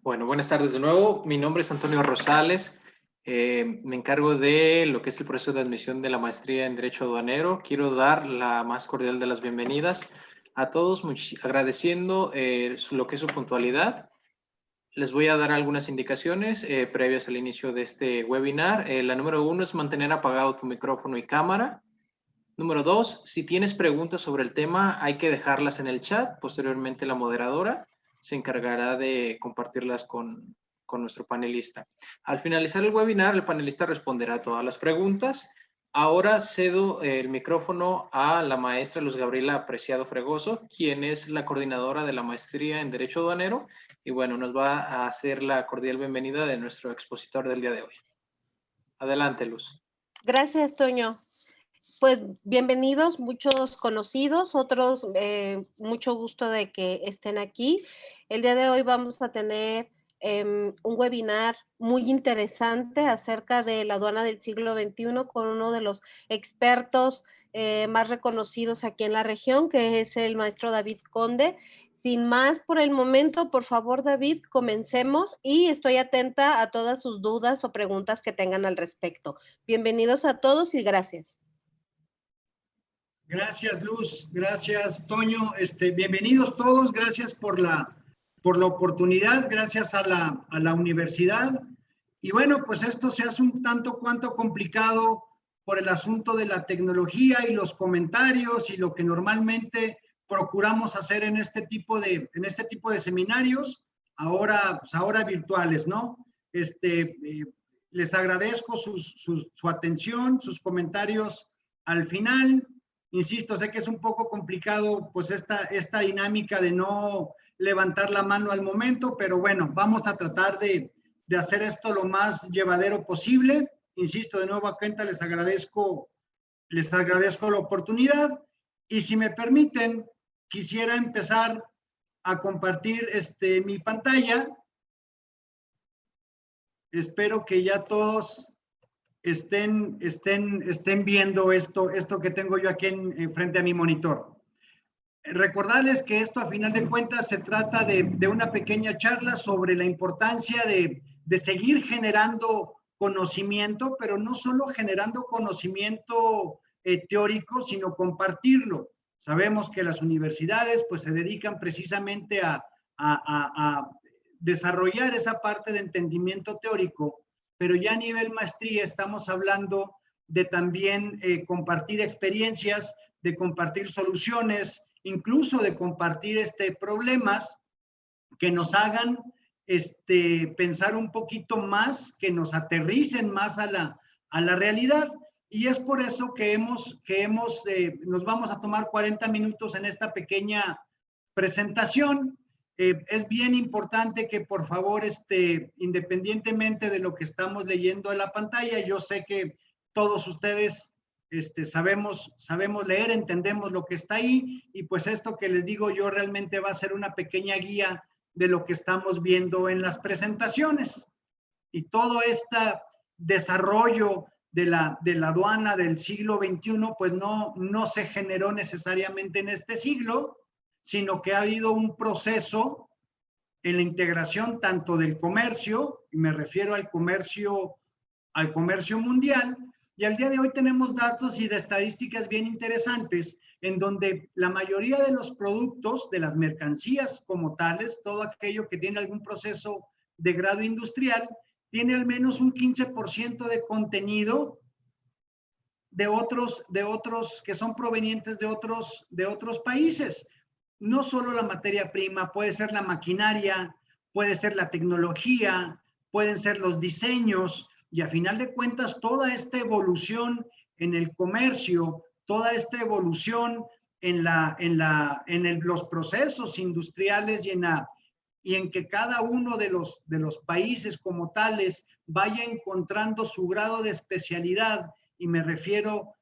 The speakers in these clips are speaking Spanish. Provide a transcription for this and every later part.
Bueno, buenas tardes de nuevo. Mi nombre es Antonio Rosales. Me encargo de lo que es el proceso de admisión de la maestría en Derecho Aduanero. Quiero dar la más cordial de las bienvenidas a todos, agradeciendo lo que es su puntualidad. Les voy a dar algunas indicaciones previas al inicio de este webinar. La número 1 es mantener apagado tu micrófono y cámara. Número 2, si tienes preguntas sobre el tema, hay que dejarlas en el chat. Posteriormente, la moderadora se encargará de compartirlas con nuestro panelista. Al finalizar el webinar, el panelista responderá a todas las preguntas. Ahora cedo el micrófono a la maestra Luz Gabriela Preciado Fregoso, quien es la coordinadora de la maestría en Derecho Aduanero. Y bueno, nos va a hacer la cordial bienvenida de nuestro expositor del día de hoy. Adelante, Luz. Gracias, Toño. Pues bienvenidos, muchos conocidos, otros mucho gusto de que estén aquí. El día de hoy vamos a tener un webinar muy interesante acerca de la aduana del siglo XXI con uno de los expertos más reconocidos aquí en la región, que es el maestro David Conde. Sin más por el momento, por favor, David, comencemos y estoy atenta a todas sus dudas o preguntas que tengan al respecto. Bienvenidos a todos y gracias. Gracias, Luz. Gracias, Toño. Bienvenidos todos. Gracias por la oportunidad. Gracias a la universidad. Y bueno, pues esto se hace un tanto cuanto complicado por el asunto de la tecnología y los comentarios y lo que normalmente procuramos hacer en este tipo de seminarios, ahora virtuales, ¿no? Les agradezco su atención, sus comentarios al final. Insisto, sé que es un poco complicado pues esta dinámica de no levantar la mano al momento, pero bueno, vamos a tratar de hacer esto lo más llevadero posible. Insisto, de nuevo a cuenta les agradezco la oportunidad y si me permiten, quisiera empezar a compartir mi pantalla. Espero que ya todos estén viendo esto que tengo yo aquí frente a mi monitor. Recordarles que esto a final de cuentas se trata de una pequeña charla sobre la importancia de seguir generando conocimiento, pero no solo generando conocimiento teórico, sino compartirlo. Sabemos que las universidades pues se dedican precisamente a desarrollar esa parte de entendimiento teórico, pero ya a nivel maestría estamos hablando de también compartir experiencias, de compartir soluciones, incluso de compartir problemas que nos hagan pensar un poquito más, que nos aterricen más a la realidad. Y es por eso que nos vamos a tomar 40 minutos en esta pequeña presentación. Es bien importante que por favor, independientemente de lo que estamos leyendo en la pantalla, yo sé que todos ustedes sabemos leer, entendemos lo que está ahí y pues esto que les digo yo realmente va a ser una pequeña guía de lo que estamos viendo en las presentaciones. Y todo este desarrollo de la aduana del siglo XXI pues no se generó necesariamente en este siglo, sino que ha habido un proceso en la integración tanto del comercio, y me refiero al comercio mundial, y al día de hoy tenemos datos y de estadísticas bien interesantes, en donde la mayoría de los productos, de las mercancías como tales, todo aquello que tiene algún proceso de grado industrial, tiene al menos un 15% de contenido de otros que son provenientes de otros países. No solo la materia prima, puede ser la maquinaria, puede ser la tecnología, pueden ser los diseños, y a final de cuentas toda esta evolución en el comercio, toda esta evolución en los procesos industriales y en que cada uno de los países como tales vaya encontrando su grado de especialidad, y me refiero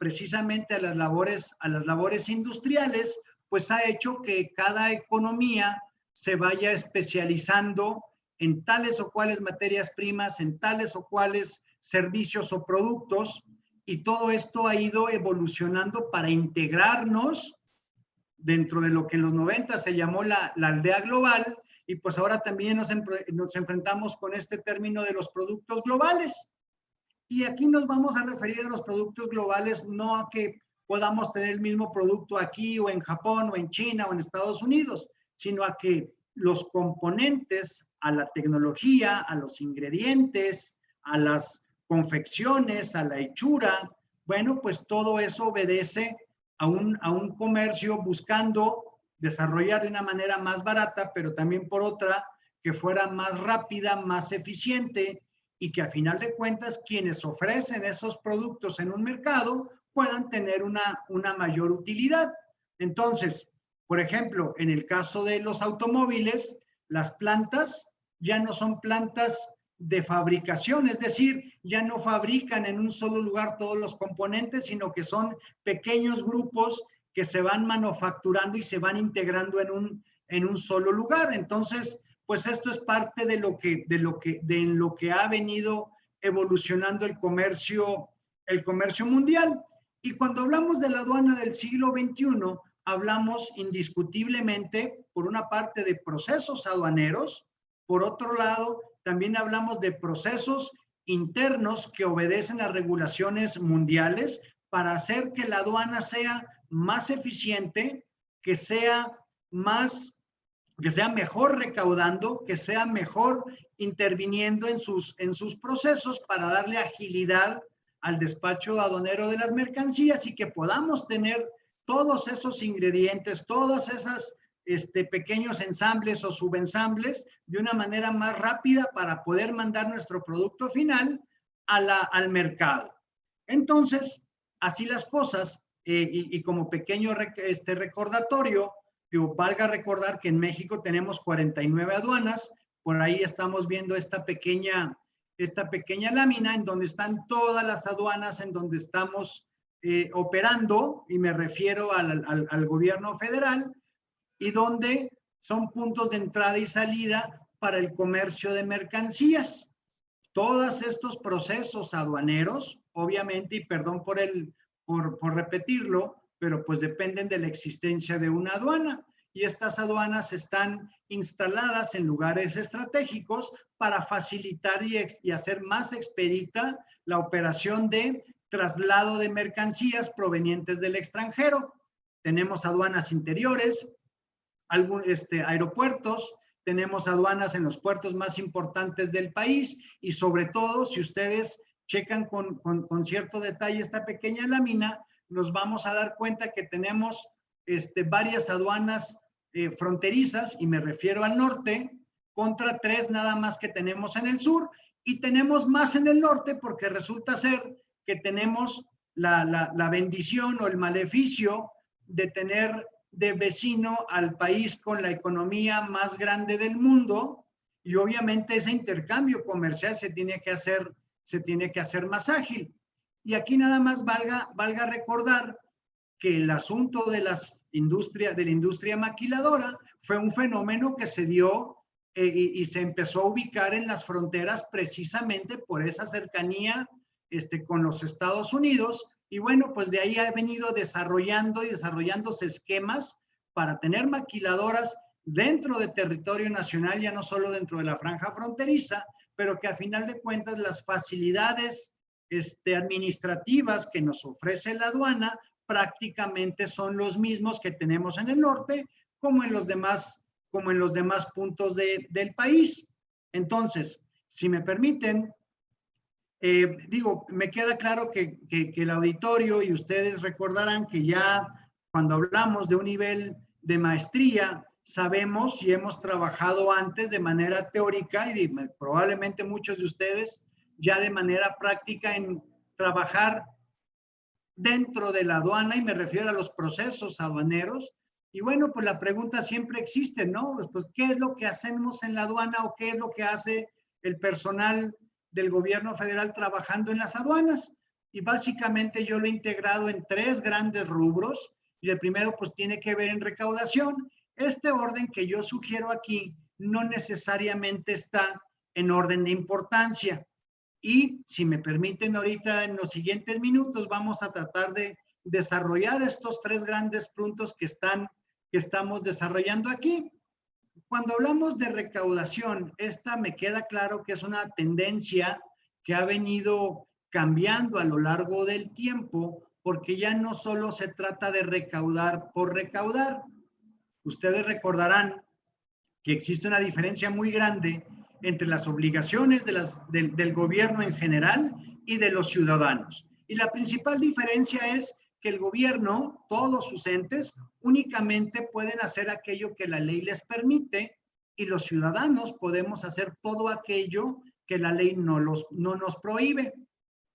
precisamente a las labores industriales, pues ha hecho que cada economía se vaya especializando en tales o cuales materias primas, en tales o cuales servicios o productos, y todo esto ha ido evolucionando para integrarnos dentro de lo que en los 90 se llamó la aldea global, y pues ahora también nos enfrentamos con este término de los productos globales. Y aquí nos vamos a referir a los productos globales, no a que podamos tener el mismo producto aquí o en Japón o en China o en Estados Unidos, sino a que los componentes, a la tecnología, a los ingredientes, a las confecciones, a la hechura, bueno, pues todo eso obedece a un comercio buscando desarrollar de una manera más barata, pero también por otra que fuera más rápida, más eficiente y que a final de cuentas quienes ofrecen esos productos en un mercado puedan tener una mayor utilidad. Entonces, por ejemplo, en el caso de los automóviles, las plantas ya no son plantas de fabricación, es decir, ya no fabrican en un solo lugar todos los componentes, sino que son pequeños grupos que se van manufacturando y se van integrando en un solo lugar. Entonces, pues esto es parte de lo que ha venido evolucionando el comercio mundial. Y cuando hablamos de la aduana del siglo XXI, hablamos indiscutiblemente, por una parte, de procesos aduaneros, por otro lado, también hablamos de procesos internos que obedecen a regulaciones mundiales para hacer que la aduana sea más eficiente, que sea mejor recaudando, que sea mejor interviniendo en sus procesos para darle agilidad al despacho aduanero de las mercancías y que podamos tener todos esos ingredientes, todas esas pequeños ensambles o subensambles de una manera más rápida para poder mandar nuestro producto final al mercado. Entonces, así las cosas, y como pequeño recordatorio, valga recordar que en México tenemos 49 aduanas, por ahí estamos viendo esta pequeña lámina en donde están todas las aduanas en donde estamos operando, y me refiero al gobierno federal, y donde son puntos de entrada y salida para el comercio de mercancías. Todos estos procesos aduaneros, obviamente, y perdón por repetirlo, pero pues dependen de la existencia de una aduana. Y estas aduanas están instaladas en lugares estratégicos para facilitar y hacer más expedita la operación de traslado de mercancías provenientes del extranjero. Tenemos aduanas interiores, aeropuertos, tenemos aduanas en los puertos más importantes del país y sobre todo, si ustedes checan con cierto detalle esta pequeña lámina, nos vamos a dar cuenta que tenemos varias aduanas fronterizas, y me refiero al norte, contra 3 nada más que tenemos en el sur, y tenemos más en el norte porque resulta ser que tenemos la bendición o el maleficio de tener de vecino al país con la economía más grande del mundo, y obviamente ese intercambio comercial se tiene que hacer más ágil. Y aquí nada más valga recordar que el asunto de la industria maquiladora fue un fenómeno que se dio y se empezó a ubicar en las fronteras precisamente por esa cercanía con los Estados Unidos. Y bueno, pues de ahí ha venido desarrollándose esquemas para tener maquiladoras dentro de territorio nacional, ya no solo dentro de la franja fronteriza, pero que a final de cuentas las facilidades administrativas que nos ofrece la aduana prácticamente son los mismos que tenemos en el norte como en los demás puntos del país. Entonces, si me permiten, me queda claro que el auditorio y ustedes recordarán que ya cuando hablamos de un nivel de maestría, sabemos y hemos trabajado antes de manera teórica y probablemente muchos de ustedes ya de manera práctica en trabajar dentro de la aduana, y me refiero a los procesos aduaneros. Y bueno, pues la pregunta siempre existe, ¿no? Pues, ¿qué es lo que hacemos en la aduana o qué es lo que hace el personal del gobierno federal trabajando en las aduanas? Y básicamente yo lo he integrado en 3 grandes rubros, y el primero pues tiene que ver en recaudación. Este orden que yo sugiero aquí no necesariamente está en orden de importancia. Y si me permiten, ahorita en los siguientes minutos vamos a tratar de desarrollar estos 3 grandes puntos que estamos desarrollando aquí. Cuando hablamos de recaudación, esta me queda claro que es una tendencia que ha venido cambiando a lo largo del tiempo, porque ya no solo se trata de recaudar por recaudar. Ustedes recordarán que existe una diferencia muy grande entre las obligaciones del gobierno en general y de los ciudadanos. Y la principal diferencia es que el gobierno, todos sus entes, únicamente pueden hacer aquello que la ley les permite y los ciudadanos podemos hacer todo aquello que la ley no nos prohíbe.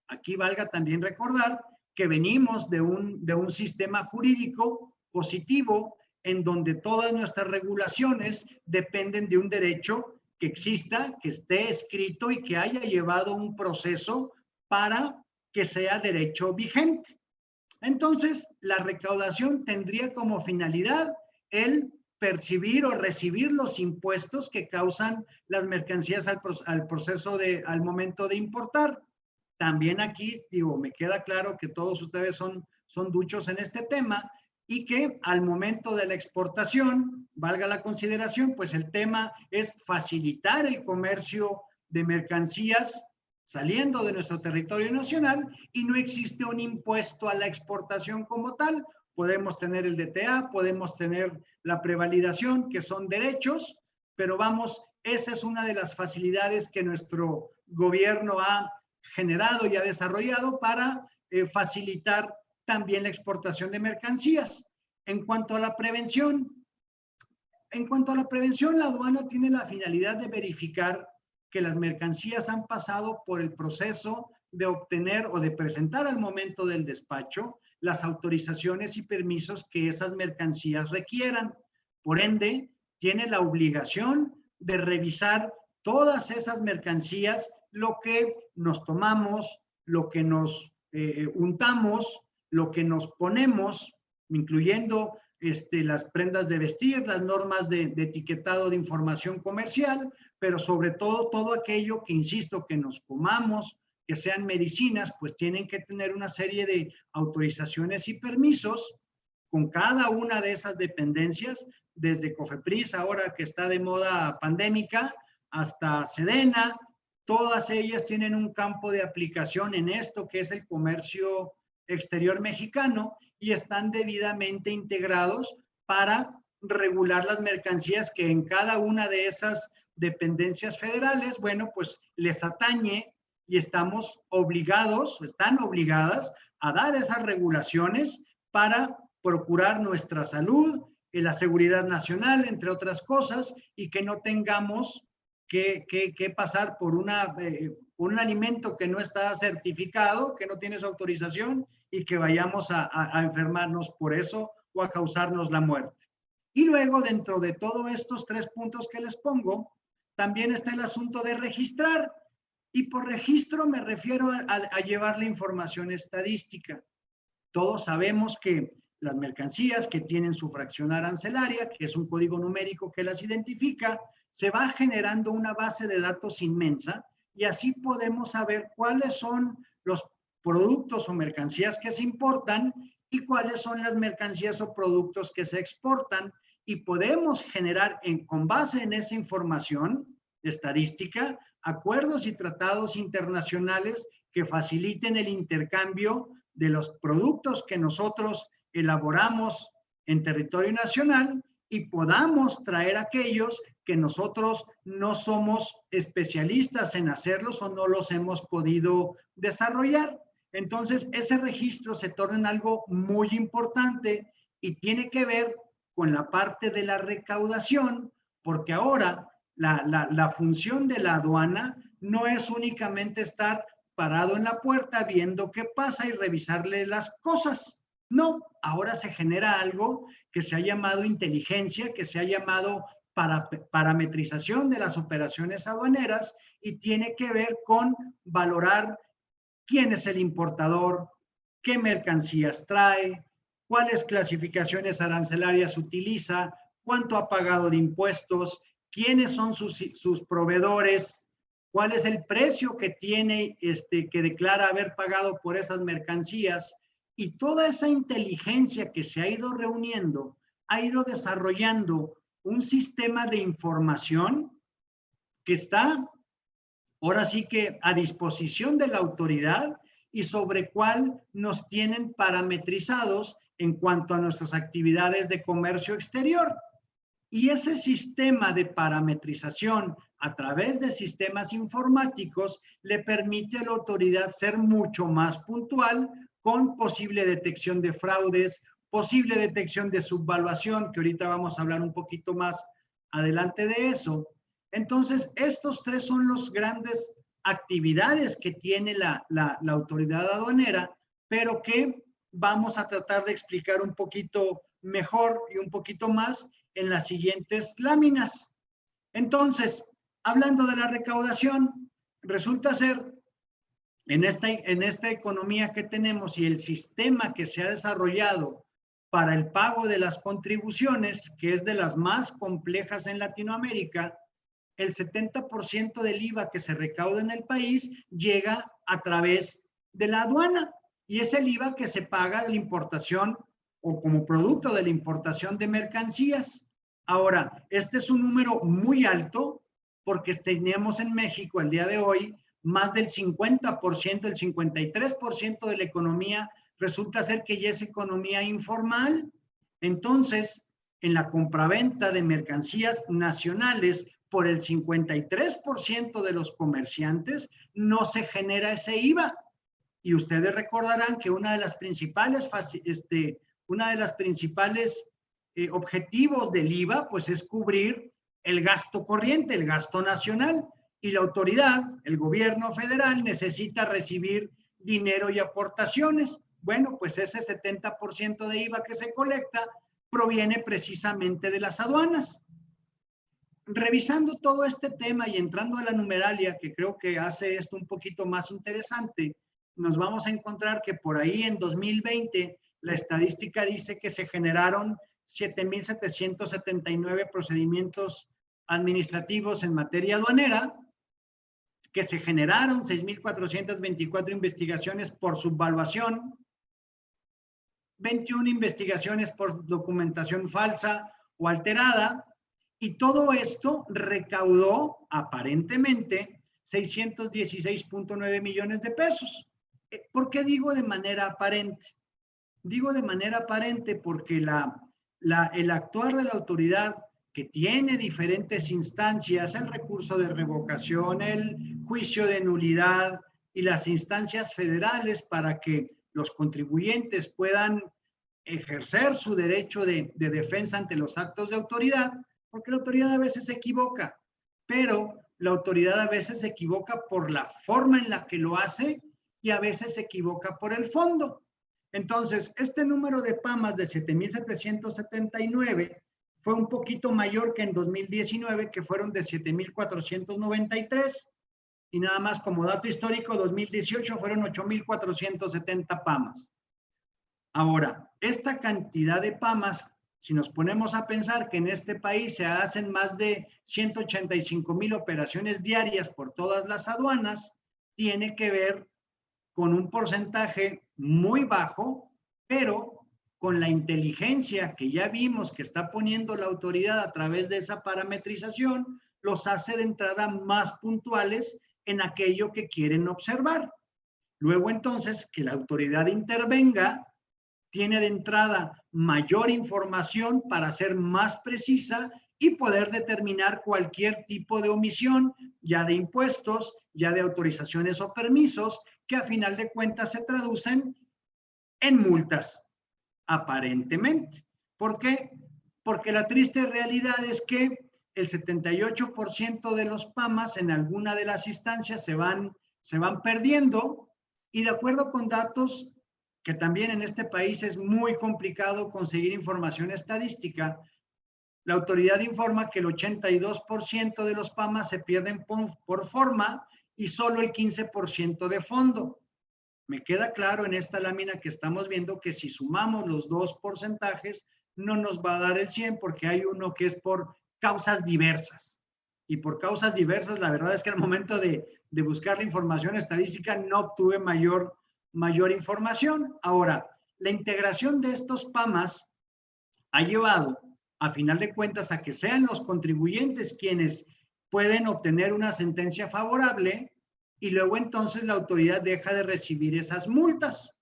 Aquí valga también recordar que venimos de un sistema jurídico positivo en donde todas nuestras regulaciones dependen de un derecho que exista, que esté escrito y que haya llevado un proceso para que sea derecho vigente. Entonces, la recaudación tendría como finalidad el percibir o recibir los impuestos que causan las mercancías al momento de importar. También aquí, digo, me queda claro que todos ustedes son duchos en este tema y que al momento de la exportación, valga la consideración, pues el tema es facilitar el comercio de mercancías saliendo de nuestro territorio nacional y no existe un impuesto a la exportación como tal. Podemos tener el DTA, podemos tener la prevalidación, que son derechos, pero vamos, esa es una de las facilidades que nuestro gobierno ha generado y ha desarrollado para facilitar también la exportación de mercancías. En cuanto a la prevención, la aduana tiene la finalidad de verificar que las mercancías han pasado por el proceso de obtener o de presentar al momento del despacho las autorizaciones y permisos que esas mercancías requieran. Por ende, tiene la obligación de revisar todas esas mercancías, lo que nos tomamos, lo que nos untamos, lo que nos ponemos, incluyendo las prendas de vestir, las normas de etiquetado de información comercial, pero sobre todo aquello que, insisto, que nos comamos, que sean medicinas, pues tienen que tener una serie de autorizaciones y permisos con cada una de esas dependencias, desde COFEPRIS, ahora que está de moda pandémica, hasta SEDENA. Todas ellas tienen un campo de aplicación en esto que es el comercio exterior mexicano y están debidamente integrados para regular las mercancías que en cada una de esas dependencias federales, bueno, pues les atañe y están obligadas a dar esas regulaciones para procurar nuestra salud, la seguridad nacional, entre otras cosas, y que no tengamos que pasar por un alimento que no está certificado, que no tiene su autorización y que vayamos a enfermarnos por eso o a causarnos la muerte. Y luego, dentro de todos estos 3 puntos que les pongo, también está el asunto de registrar. Y por registro me refiero a llevar la información estadística. Todos sabemos que las mercancías que tienen su fracción arancelaria, que es un código numérico que las identifica, se va generando una base de datos inmensa y así podemos saber cuáles son los productos o mercancías que se importan y cuáles son las mercancías o productos que se exportan y podemos generar con base en esa información estadística acuerdos y tratados internacionales que faciliten el intercambio de los productos que nosotros elaboramos en territorio nacional y podamos traer aquellos que nosotros no somos especialistas en hacerlos o no los hemos podido desarrollar. Entonces, ese registro se torna en algo muy importante y tiene que ver con la parte de la recaudación, porque ahora la función de la aduana no es únicamente estar parado en la puerta viendo qué pasa y revisarle las cosas. No, ahora se genera algo que se ha llamado inteligencia, que se ha llamado parametrización de las operaciones aduaneras y tiene que ver con valorar quién es el importador, qué mercancías trae, cuáles clasificaciones arancelarias utiliza, cuánto ha pagado de impuestos, quiénes son sus proveedores, cuál es el precio que tiene, que declara haber pagado por esas mercancías. Y toda esa inteligencia que se ha ido reuniendo, ha ido desarrollando un sistema de información que está ahora sí que a disposición de la autoridad y sobre cuál nos tienen parametrizados en cuanto a nuestras actividades de comercio exterior. Y ese sistema de parametrización a través de sistemas informáticos le permite a la autoridad ser mucho más puntual con posible detección de fraudes, posible detección de subvaluación, que ahorita vamos a hablar un poquito más adelante de eso. Entonces, estos tres son las grandes actividades que tiene la autoridad aduanera, pero que vamos a tratar de explicar un poquito mejor y un poquito más en las siguientes láminas. Entonces, hablando de la recaudación, resulta ser en esta economía que tenemos y el sistema que se ha desarrollado para el pago de las contribuciones, que es de las más complejas en Latinoamérica, el 70% del IVA que se recauda en el país llega a través de la aduana y es el IVA que se paga de la importación o como producto de la importación de mercancías. Ahora, este es un número muy alto porque tenemos en México el día de hoy más del 50%, el 53% de la economía resulta ser que ya es economía informal. Entonces, en la compraventa de mercancías nacionales, por el 53% de los comerciantes no se genera ese IVA. Y ustedes recordarán que una de las principales objetivos del IVA, pues es cubrir el gasto corriente, el gasto nacional. Y la autoridad, el gobierno federal, necesita recibir dinero y aportaciones. Bueno, pues ese 70% de IVA que se colecta proviene precisamente de las aduanas. Revisando todo este tema y entrando a la numeralia, que creo que hace esto un poquito más interesante, nos vamos a encontrar que por ahí en 2020 la estadística dice que se generaron 7,779 procedimientos administrativos en materia aduanera, que se generaron 6,424 investigaciones por subvaluación, 21 investigaciones por documentación falsa o alterada, y todo esto recaudó aparentemente 616.9 millones de pesos. ¿Por qué digo de manera aparente? Digo de manera aparente porque el actuar de la autoridad, que tiene diferentes instancias, el recurso de revocación, el juicio de nulidad y las instancias federales para que los contribuyentes puedan ejercer su derecho de defensa ante los actos de autoridad, porque la autoridad a veces se equivoca, pero la autoridad a veces se equivoca por la forma en la que lo hace y a veces se equivoca por el fondo. Entonces, este número de PAMAS de 7,779 fue un poquito mayor que en 2019, que fueron de 7,493. Y nada más como dato histórico, 2018 fueron 8,470 PAMAS. Ahora, esta cantidad de PAMAS, si nos ponemos a pensar que en este país se hacen más de 185,000 operaciones diarias por todas las aduanas, tiene que ver con un porcentaje muy bajo, pero con la inteligencia que ya vimos que está poniendo la autoridad a través de esa parametrización, los hace de entrada más puntuales en aquello que quieren observar. Luego entonces que la autoridad intervenga, tiene de entrada mayor información para ser más precisa y poder determinar cualquier tipo de omisión, ya de impuestos, ya de autorizaciones o permisos, que a final de cuentas se traducen en multas, aparentemente. ¿Por qué? Porque la triste realidad es que el 78% de los PAMAS en alguna de las instancias se van perdiendo, y de acuerdo con datos que también en este país es muy complicado conseguir información estadística, la autoridad informa que el 82% de los PAMAS se pierden por forma y solo el 15% de fondo. Me queda claro en esta lámina que estamos viendo que si sumamos los dos porcentajes no nos va a dar el 100, porque hay uno que es por causas diversas. Y por causas diversas, la verdad es que al momento de buscar la información estadística no obtuve mayor información. Ahora, la integración de estos PAMAS ha llevado a final de cuentas, a que sean los contribuyentes quienes pueden obtener una sentencia favorable y luego entonces la autoridad deja de recibir esas multas.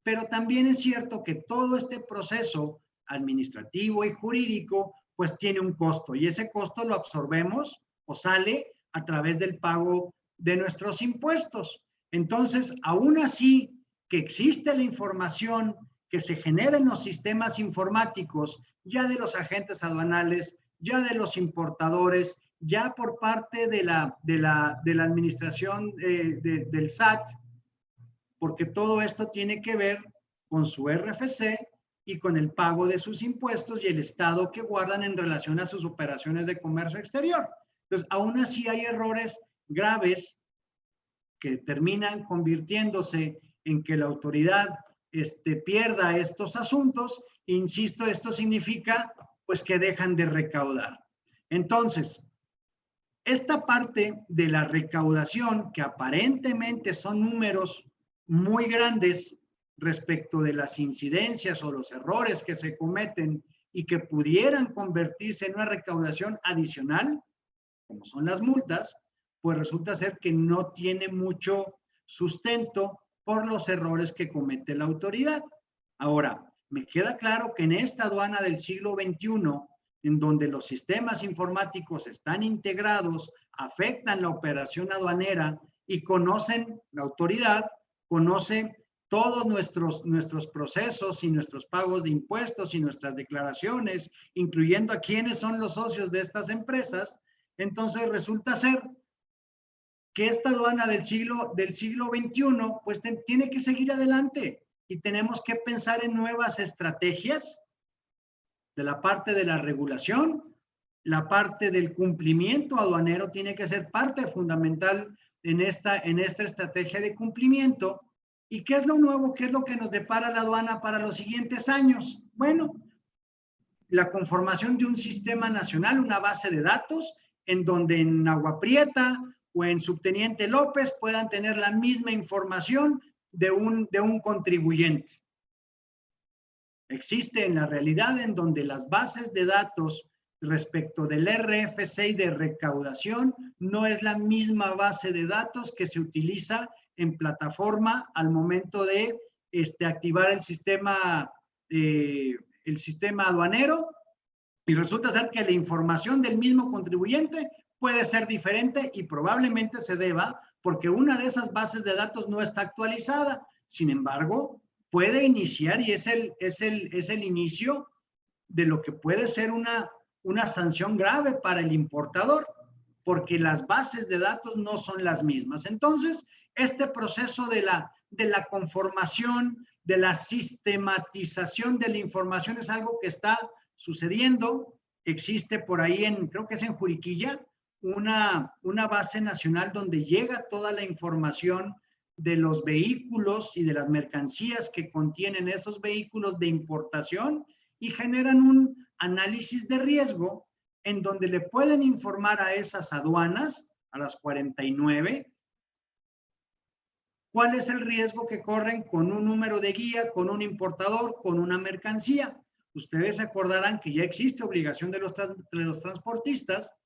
Pero también es cierto que todo este proceso administrativo y jurídico pues tiene un costo y ese costo lo absorbemos o sale a través del pago de nuestros impuestos. Entonces, aún así que existe la información que se genera en los sistemas informáticos, ya de los agentes aduanales, ya de los importadores, ya por parte de la administración del SAT, porque todo esto tiene que ver con su RFC y con el pago de sus impuestos y el estado que guardan en relación a sus operaciones de comercio exterior. Entonces, aún así hay errores graves que terminan convirtiéndose en que la autoridad pierda estos asuntos. Insisto, esto significa pues que dejan de recaudar. Entonces, esta parte de la recaudación, que aparentemente son números muy grandes respecto de las incidencias o los errores que se cometen y que pudieran convertirse en una recaudación adicional, como son las multas, pues resulta ser que no tiene mucho sustento por los errores que comete la autoridad. Ahora, me queda claro que en esta aduana del siglo XXI, en donde los sistemas informáticos están integrados, afectan la operación aduanera y conocen, la autoridad conoce todos nuestros procesos y nuestros pagos de impuestos y nuestras declaraciones, incluyendo a quiénes son los socios de estas empresas, entonces resulta ser que esta aduana del siglo XXI pues tiene que seguir adelante y tenemos que pensar en nuevas estrategias de la parte de la regulación, la parte del cumplimiento aduanero tiene que ser parte fundamental en esta estrategia de cumplimiento. ¿Y qué es lo nuevo? ¿Qué es lo que nos depara la aduana para los siguientes años? Bueno, la conformación de un sistema nacional, una base de datos, en donde en Agua Prieta o en Subteniente López puedan tener la misma información de un contribuyente. Existe en la realidad en donde las bases de datos respecto del RFC y de recaudación no es la misma base de datos que se utiliza en plataforma al momento de activar el sistema aduanero, y resulta ser que la información del mismo contribuyente puede ser diferente y probablemente se deba porque una de esas bases de datos no está actualizada. Sin embargo, puede iniciar y es el inicio de lo que puede ser una sanción grave para el importador, porque las bases de datos no son las mismas. Entonces, este proceso de la conformación, de la sistematización de la información es algo que está sucediendo. Existe por ahí, creo que es en Juriquilla, una base nacional donde llega toda la información de los vehículos y de las mercancías que contienen esos vehículos de importación y generan un análisis de riesgo en donde le pueden informar a esas aduanas, a las 49, cuál es el riesgo que corren con un número de guía, con un importador, con una mercancía. Ustedes se acordarán que ya existe obligación de los transportistas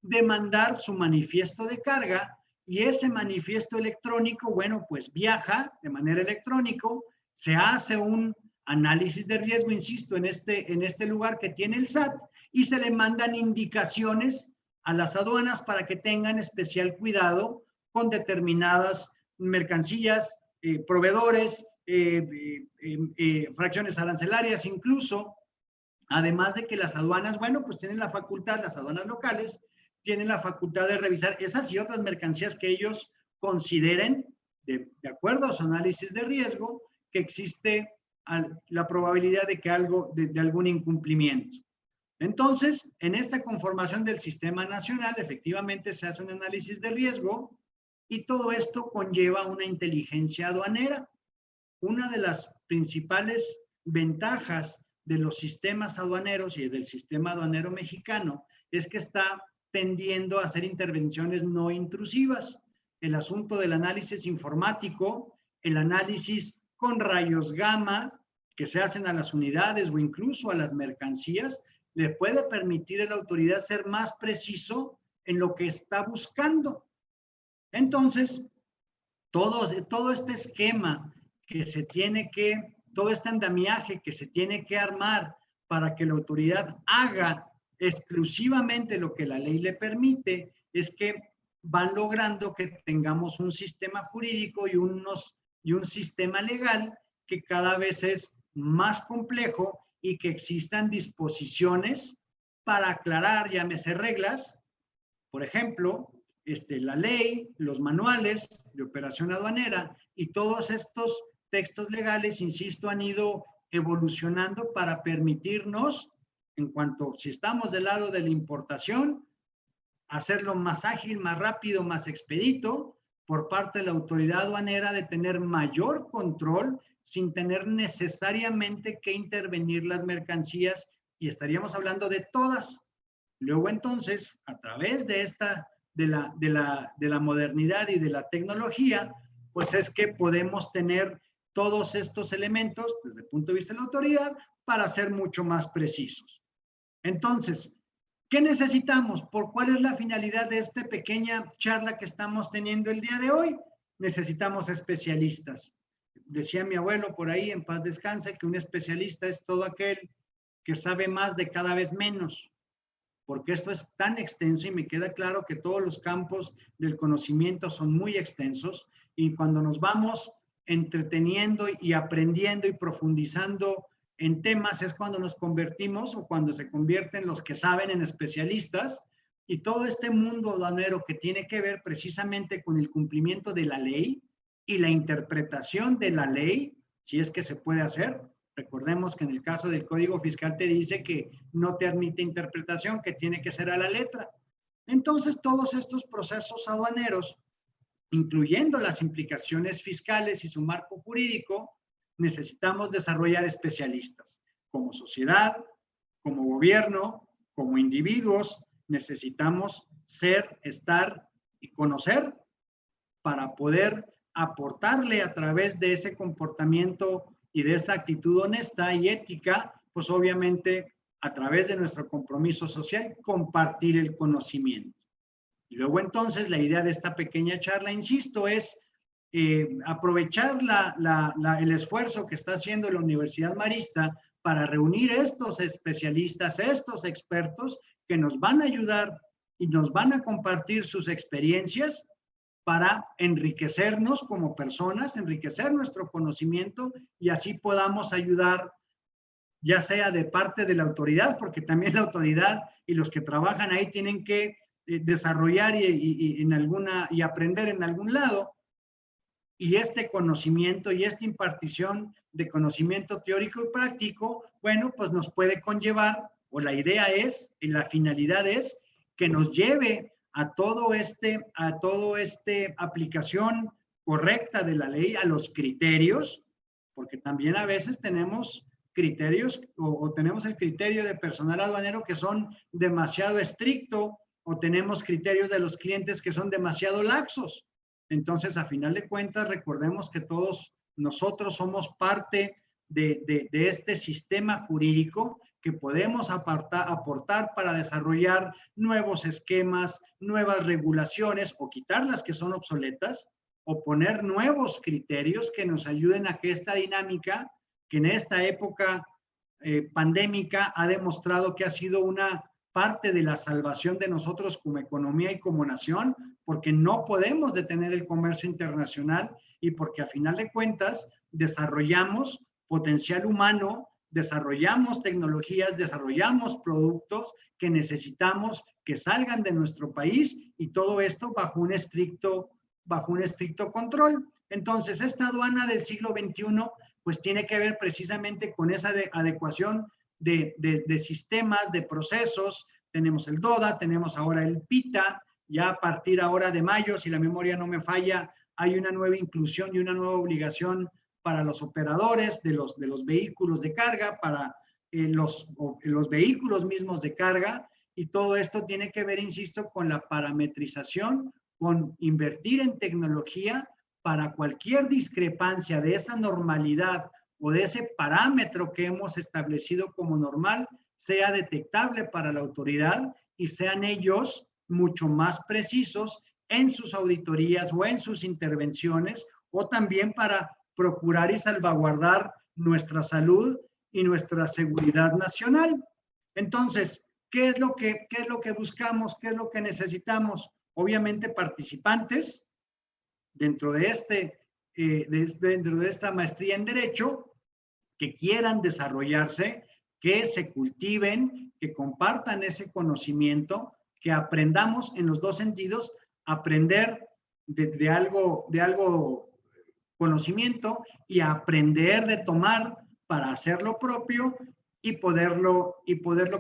de mandar su manifiesto de carga y ese manifiesto electrónico, bueno, pues viaja de manera electrónica, se hace un análisis de riesgo, insisto, en este lugar que tiene el SAT y se le mandan indicaciones a las aduanas para que tengan especial cuidado con determinadas mercancías, proveedores, fracciones arancelarias incluso, además de que las aduanas, bueno, pues tienen la facultad, las aduanas locales, tienen la facultad de revisar esas y otras mercancías que ellos consideren, de acuerdo a su análisis de riesgo, que existe la probabilidad de que de algún incumplimiento. Entonces, en esta conformación del sistema nacional, efectivamente se hace un análisis de riesgo y todo esto conlleva una inteligencia aduanera. Una de las principales ventajas de los sistemas aduaneros y del sistema aduanero mexicano es que está tendiendo a hacer intervenciones no intrusivas. El asunto del análisis informático, el análisis con rayos gamma que se hacen a las unidades o incluso a las mercancías, le puede permitir a la autoridad ser más preciso en lo que está buscando. Entonces, todo este esquema que se tiene que, todo este andamiaje que se tiene que armar para que la autoridad haga exclusivamente lo que la ley le permite, es que van logrando que tengamos un sistema jurídico y un sistema legal que cada vez es más complejo y que existan disposiciones para aclarar, llámese reglas, por ejemplo, la ley, los manuales de operación aduanera y todos estos textos legales, insisto, han ido evolucionando para permitirnos, en cuanto, si estamos del lado de la importación, hacerlo más ágil, más rápido, más expedito por parte de la autoridad aduanera, de tener mayor control sin tener necesariamente que intervenir las mercancías, y estaríamos hablando de todas. Luego entonces, a través de la modernidad y de la tecnología, pues es que podemos tener todos estos elementos desde el punto de vista de la autoridad para ser mucho más precisos. Entonces, ¿qué necesitamos? ¿Cuál es la finalidad de esta pequeña charla que estamos teniendo el día de hoy? Necesitamos especialistas. Decía mi abuelo por ahí, en paz descanse, que un especialista es todo aquel que sabe más de cada vez menos, porque esto es tan extenso y me queda claro que todos los campos del conocimiento son muy extensos, y cuando nos vamos entreteniendo y aprendiendo y profundizando en temas es cuando nos convertimos, o cuando se convierten los que saben, en especialistas, y todo este mundo aduanero que tiene que ver precisamente con el cumplimiento de la ley y la interpretación de la ley, si es que se puede hacer. Recordemos que en el caso del Código Fiscal te dice que no te admite interpretación, que tiene que ser a la letra. Entonces, todos estos procesos aduaneros, incluyendo las implicaciones fiscales y su marco jurídico, necesitamos desarrollar especialistas. Como sociedad, como gobierno, como individuos, necesitamos ser, estar y conocer para poder aportarle a través de ese comportamiento y de esa actitud honesta y ética, pues obviamente a través de nuestro compromiso social, compartir el conocimiento. Y luego entonces la idea de esta pequeña charla, insisto, es aprovechar el esfuerzo que está haciendo la Universidad Marista para reunir estos especialistas, estos expertos que nos van a ayudar y nos van a compartir sus experiencias para enriquecernos como personas, enriquecer nuestro conocimiento, y así podamos ayudar, ya sea de parte de la autoridad, porque también la autoridad y los que trabajan ahí tienen que desarrollar y aprender en algún lado, y este conocimiento y esta impartición de conocimiento teórico y práctico, bueno, pues nos puede conllevar, o la idea es, y la finalidad es, que nos lleve a todo aplicación correcta de la ley, a los criterios, porque también a veces tenemos criterios o tenemos el criterio de personal aduanero que son demasiado estrictos, o tenemos criterios de los clientes que son demasiado laxos. Entonces, a final de cuentas, recordemos que todos nosotros somos parte de este sistema jurídico que podemos aportar para desarrollar nuevos esquemas, nuevas regulaciones, o quitar las que son obsoletas, o poner nuevos criterios que nos ayuden a que esta dinámica, que en esta época pandémica ha demostrado que ha sido una parte de la salvación de nosotros como economía y como nación, porque no podemos detener el comercio internacional, y porque a final de cuentas desarrollamos potencial humano, desarrollamos tecnologías, desarrollamos productos que necesitamos que salgan de nuestro país, y todo esto bajo un estricto control. Entonces, esta aduana del siglo XXI pues tiene que ver precisamente con esa adecuación de sistemas, de procesos. Tenemos el DODA, tenemos ahora el PITA, ya a partir ahora de mayo, si la memoria no me falla, hay una nueva inclusión y una nueva obligación para los operadores de los vehículos de carga, para los vehículos mismos de carga, y todo esto tiene que ver, insisto, con la parametrización, con invertir en tecnología para cualquier discrepancia de esa normalidad o de ese parámetro que hemos establecido como normal, sea detectable para la autoridad y sean ellos mucho más precisos en sus auditorías o en sus intervenciones, o también para procurar y salvaguardar nuestra salud y nuestra seguridad nacional. Entonces, ¿qué es lo que buscamos? ¿Qué es lo que necesitamos? Obviamente participantes dentro de dentro de esta maestría en Derecho que quieran desarrollarse, que se cultiven, que compartan ese conocimiento, que aprendamos en los dos sentidos, aprender de algo conocimiento y aprender de tomar para hacer lo propio y poderlo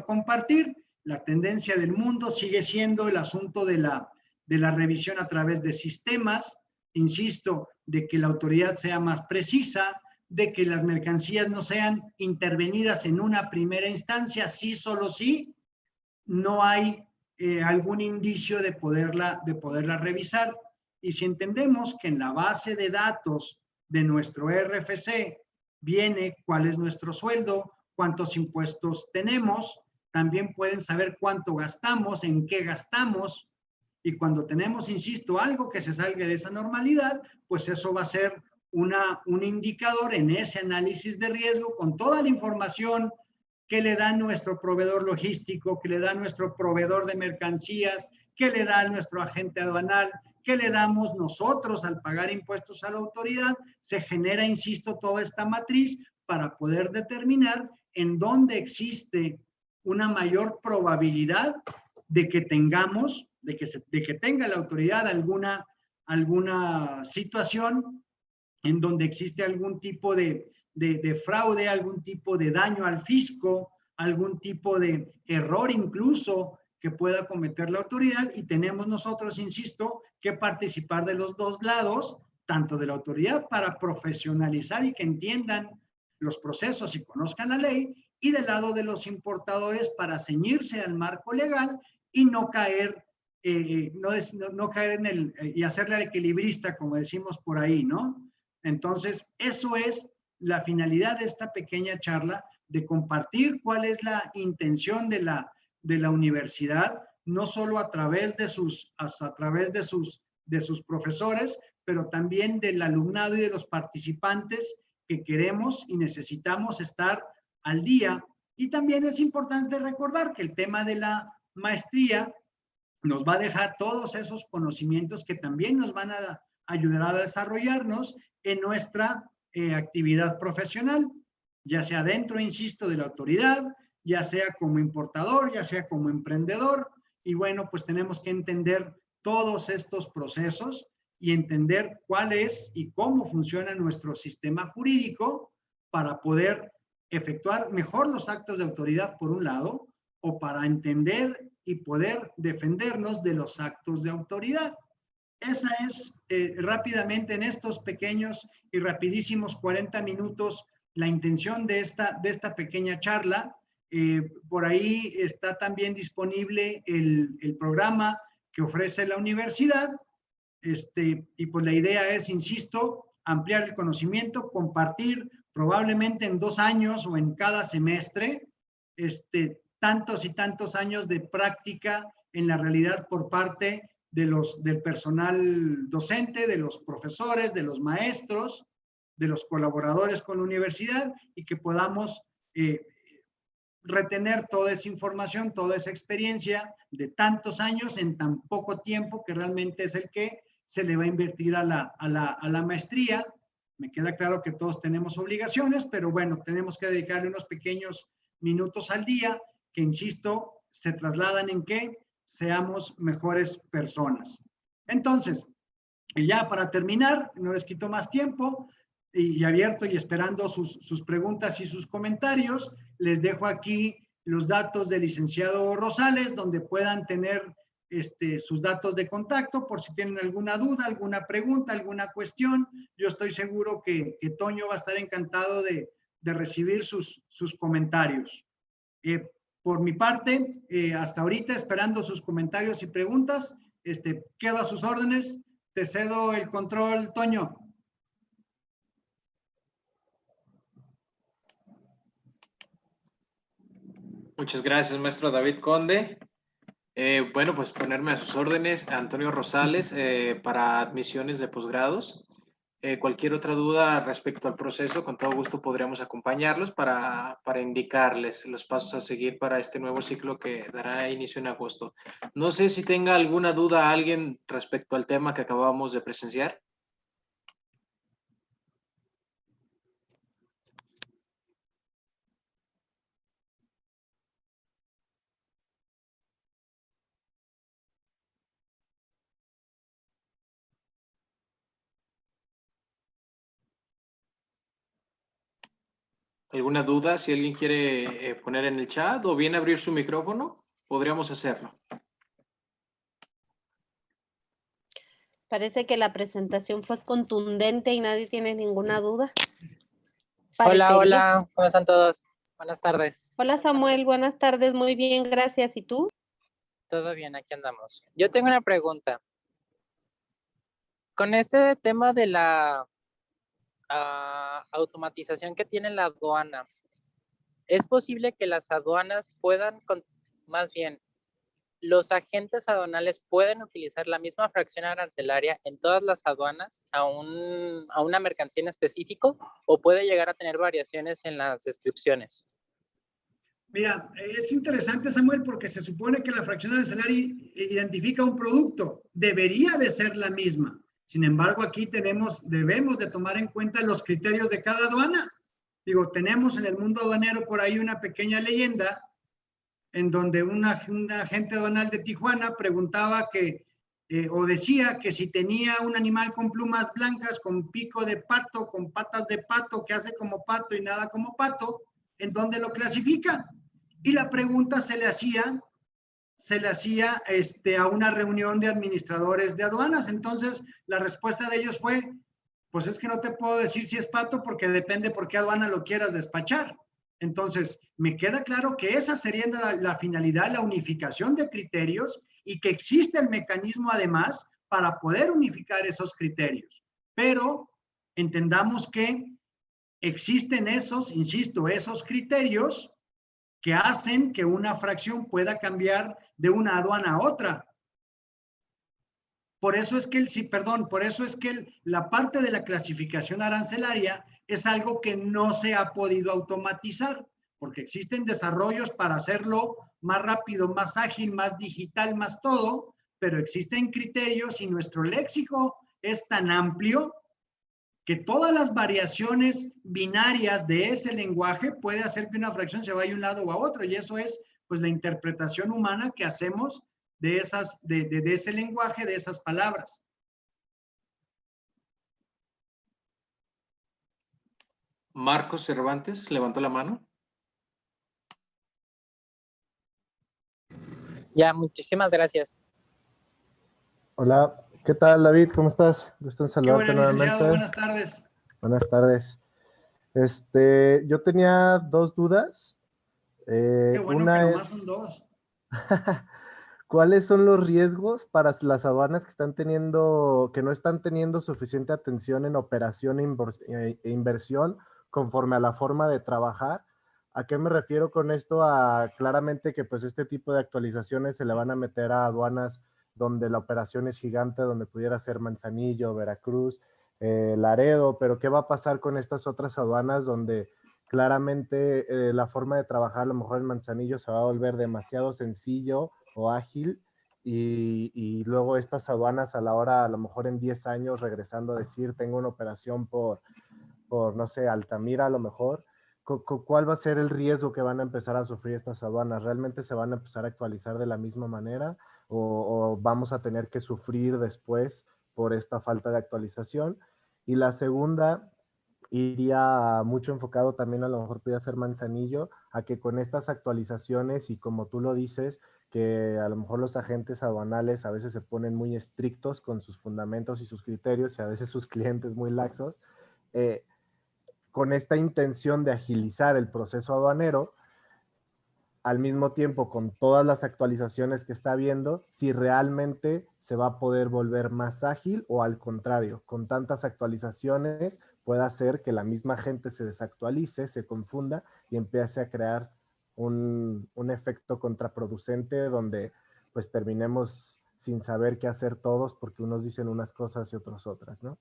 compartir. La tendencia del mundo sigue siendo el asunto de la revisión a través de sistemas, insisto, de que la autoridad sea más precisa, de que las mercancías no sean intervenidas en una primera instancia, sí, solo sí, no hay algún indicio de poderla revisar. Y si entendemos que en la base de datos de nuestro RFC viene cuál es nuestro sueldo, cuántos impuestos tenemos, también pueden saber cuánto gastamos, en qué gastamos, y cuando tenemos, insisto, algo que se salga de esa normalidad, pues eso va a ser un indicador en ese análisis de riesgo con toda la información que le da nuestro proveedor logístico, que le da nuestro proveedor de mercancías, que le da nuestro agente aduanal, que le damos nosotros al pagar impuestos a la autoridad. Se genera, insisto, toda esta matriz para poder determinar en dónde existe una mayor probabilidad de que tengamos, de que tenga la autoridad alguna situación en donde existe algún tipo de fraude, algún tipo de daño al fisco, algún tipo de error incluso que pueda cometer la autoridad, y tenemos nosotros, insisto, que participar de los dos lados, tanto de la autoridad para profesionalizar y que entiendan los procesos y conozcan la ley, y del lado de los importadores para ceñirse al marco legal y no caer no caer y hacerle al equilibrista, como decimos por ahí, ¿no? Entonces, eso es la finalidad de esta pequeña charla, de compartir cuál es la intención de la universidad, no solo a través de sus profesores, pero también del alumnado y de los participantes que queremos y necesitamos estar al día. Y también es importante recordar que el tema de la maestría nos va a dejar todos esos conocimientos que también nos van a ayudar a desarrollarnos en nuestra actividad profesional, ya sea dentro, insisto, de la autoridad, ya sea como importador, ya sea como emprendedor. Y bueno, pues tenemos que entender todos estos procesos y entender cuál es y cómo funciona nuestro sistema jurídico para poder efectuar mejor los actos de autoridad, por un lado, o para entender y poder defendernos de los actos de autoridad. Esa es rápidamente en estos pequeños y rapidísimos 40 minutos la intención de esta pequeña charla. Por ahí está también disponible el programa que ofrece la universidad, y pues la idea es, insisto, ampliar el conocimiento, compartir probablemente en 2 años o en cada semestre, tantos y tantos años de práctica en la realidad por parte del personal docente, de los profesores, de los maestros, de los colaboradores con la universidad, y que podamos retener toda esa información, toda esa experiencia de tantos años en tan poco tiempo, que realmente es el que se le va a invertir a la maestría. Me queda claro que todos tenemos obligaciones, pero bueno, tenemos que dedicarle unos pequeños minutos al día que, insisto, se trasladan en que seamos mejores personas. Entonces, ya para terminar, no les quito más tiempo, y abierto y esperando sus preguntas y sus comentarios, les dejo aquí los datos del licenciado Rosales, donde puedan tener sus datos de contacto por si tienen alguna duda, alguna pregunta, alguna cuestión. Yo estoy seguro que Toño va a estar encantado de recibir sus comentarios. Por mi parte, hasta ahorita, esperando sus comentarios y preguntas, quedo a sus órdenes. Te cedo el control, Toño. Muchas gracias, maestro David Conde. Bueno, pues ponerme a sus órdenes, Antonio Rosales, para admisiones de posgrados. Cualquier otra duda respecto al proceso, con todo gusto podríamos acompañarlos para indicarles los pasos a seguir para este nuevo ciclo que dará inicio en agosto. No sé si tenga alguna duda alguien respecto al tema que acabamos de presenciar. ¿Alguna duda? Si alguien quiere poner en el chat o bien abrir su micrófono, podríamos hacerlo. Parece que la presentación fue contundente y nadie tiene ninguna duda. Hola, Parecería. hola, ¿cómo están todos? Buenas tardes. Hola Samuel, buenas tardes, muy bien, gracias. ¿Y tú? Todo bien, aquí andamos. Yo tengo una pregunta. Con este tema de la automatización que tiene la aduana, ¿es posible que las aduanas puedan, más bien, los agentes aduanales pueden utilizar la misma fracción arancelaria en todas las aduanas a una mercancía en específico o puede llegar a tener variaciones en las descripciones? Mira, es interesante, Samuel, porque se supone que la fracción arancelaria identifica un producto. Debería de ser la misma. Sin embargo, aquí debemos de tomar en cuenta los criterios de cada aduana. Digo, tenemos en el mundo aduanero por ahí una pequeña leyenda en donde un agente aduanal de Tijuana preguntaba o decía que si tenía un animal con plumas blancas, con pico de pato, con patas de pato, que hace como pato y nada como pato, ¿en dónde lo clasifica? Y la pregunta se le hacía a una reunión de administradores de aduanas. Entonces, la respuesta de ellos fue, pues es que no te puedo decir si es pato porque depende por qué aduana lo quieras despachar. Entonces, me queda claro que esa sería la finalidad, la unificación de criterios y que existe el mecanismo además para poder unificar esos criterios. Pero entendamos que existen esos criterios que hacen que una fracción pueda cambiar de una aduana a otra. Por eso es que la parte de la clasificación arancelaria es algo que no se ha podido automatizar, porque existen desarrollos para hacerlo más rápido, más ágil, más digital, más todo, pero existen criterios y nuestro léxico es tan amplio que todas las variaciones binarias de ese lenguaje puede hacer que una fracción se vaya a un lado o a otro, y eso es pues la interpretación humana que hacemos de ese lenguaje, de esas palabras. Marcos Cervantes levantó la mano. Ya, muchísimas gracias. Hola, ¿qué tal, David? ¿Cómo estás? Gusto en saludarte nuevamente. Buenas tardes. Buenas tardes. Yo tenía dos dudas. Qué bueno Una que nomás es, son dos. ¿cuáles son los riesgos para las aduanas que no están teniendo suficiente atención en operación e inversión conforme a la forma de trabajar? ¿A qué me refiero con esto? A claramente que pues este tipo de actualizaciones se le van a meter a aduanas donde la operación es gigante, donde pudiera ser Manzanillo, Veracruz, Laredo, pero ¿qué va a pasar con estas otras aduanas donde claramente la forma de trabajar a lo mejor en Manzanillo se va a volver demasiado sencillo o ágil y luego estas aduanas a la hora, a lo mejor en 10 años, regresando a decir, tengo una operación por no sé, Altamira a lo mejor? ¿Cuál va a ser el riesgo que van a empezar a sufrir estas aduanas? ¿Realmente se van a empezar a actualizar de la misma manera o vamos a tener que sufrir después por esta falta de actualización? Y la segunda iría mucho enfocado también, a lo mejor podría ser Manzanillo, a que con estas actualizaciones y como tú lo dices, que a lo mejor los agentes aduanales a veces se ponen muy estrictos con sus fundamentos y sus criterios y a veces sus clientes muy laxos, con esta intención de agilizar el proceso aduanero, al mismo tiempo con todas las actualizaciones que está habiendo, si realmente se va a poder volver más ágil o al contrario, con tantas actualizaciones puede hacer que la misma gente se desactualice, se confunda y empiece a crear un efecto contraproducente donde pues terminemos sin saber qué hacer todos porque unos dicen unas cosas y otros otras, ¿no?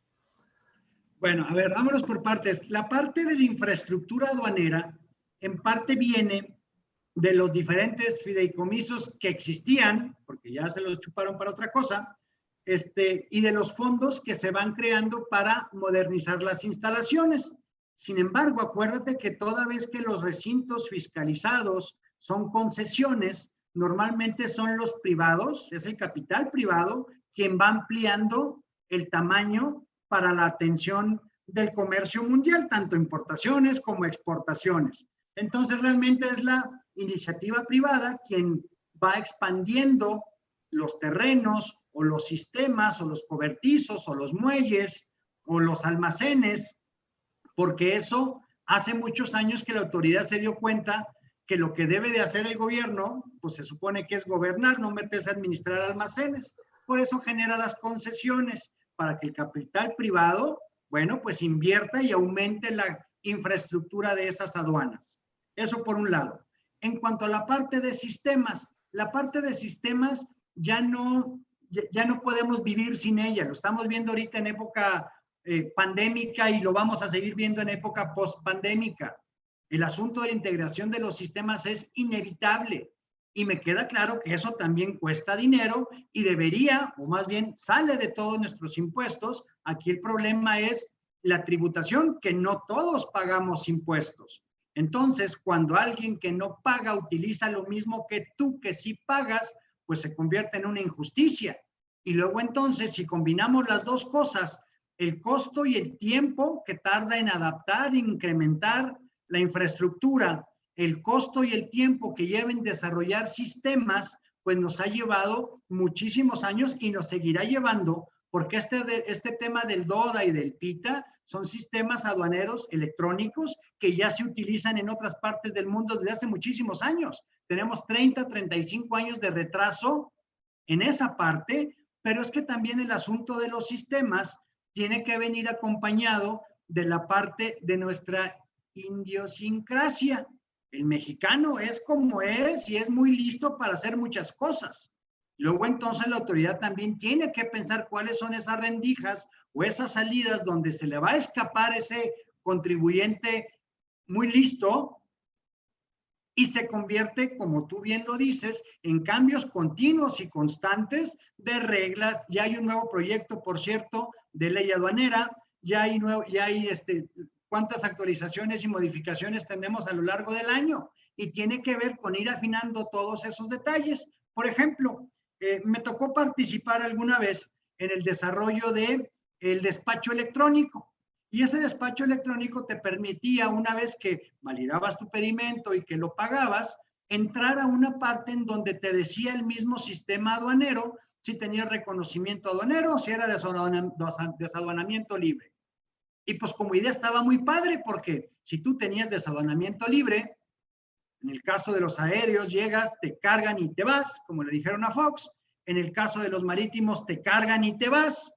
Bueno, a ver, vámonos por partes. La parte de la infraestructura aduanera en parte viene de los diferentes fideicomisos que existían, porque ya se los chuparon para otra cosa, y de los fondos que se van creando para modernizar las instalaciones. Sin embargo, acuérdate que toda vez que los recintos fiscalizados son concesiones, normalmente son los privados, es el capital privado, quien va ampliando el tamaño para la atención del comercio mundial, tanto importaciones como exportaciones. Entonces, realmente es la iniciativa privada quien va expandiendo los terrenos o los sistemas o los cobertizos o los muelles o los almacenes, porque eso hace muchos años que la autoridad se dio cuenta que lo que debe de hacer el gobierno, pues se supone que es gobernar, no meterse a administrar almacenes. Por eso genera las concesiones, para que el capital privado, bueno, pues invierta y aumente la infraestructura de esas aduanas. Eso por un lado. En cuanto a la parte de sistemas ya no podemos vivir sin ella. Lo estamos viendo ahorita en época pandémica y lo vamos a seguir viendo en época post-pandémica. El asunto de la integración de los sistemas es inevitable y me queda claro que eso también cuesta dinero y debería, o más bien sale de todos nuestros impuestos. Aquí el problema es la tributación, que no todos pagamos impuestos. Entonces, cuando alguien que no paga utiliza lo mismo que tú que sí pagas, pues se convierte en una injusticia. Y luego entonces, si combinamos las dos cosas, el costo y el tiempo que tarda en adaptar, incrementar la infraestructura, el costo y el tiempo que lleva en desarrollar sistemas, pues nos ha llevado muchísimos años y nos seguirá llevando, porque este tema del DODA y del PITA son sistemas aduaneros electrónicos que ya se utilizan en otras partes del mundo desde hace muchísimos años. Tenemos 30, 35 años de retraso en esa parte, pero es que también el asunto de los sistemas tiene que venir acompañado de la parte de nuestra idiosincrasia. El mexicano es como es y es muy listo para hacer muchas cosas. Luego entonces la autoridad también tiene que pensar cuáles son esas rendijas o esas salidas donde se le va a escapar ese contribuyente muy listo y se convierte, como tú bien lo dices, en cambios continuos y constantes de reglas. Ya hay un nuevo proyecto, por cierto, de ley aduanera, ya hay cuántas actualizaciones y modificaciones tenemos a lo largo del año y tiene que ver con ir afinando todos esos detalles. Por ejemplo, me tocó participar alguna vez en el desarrollo del despacho electrónico. Y ese despacho electrónico te permitía, una vez que validabas tu pedimento y que lo pagabas, entrar a una parte en donde te decía el mismo sistema aduanero si tenías reconocimiento aduanero o si era desaduanamiento libre. Y pues como idea estaba muy padre, porque si tú tenías desaduanamiento libre, en el caso de los aéreos llegas, te cargan y te vas, como le dijeron a Fox. En el caso de los marítimos te cargan y te vas,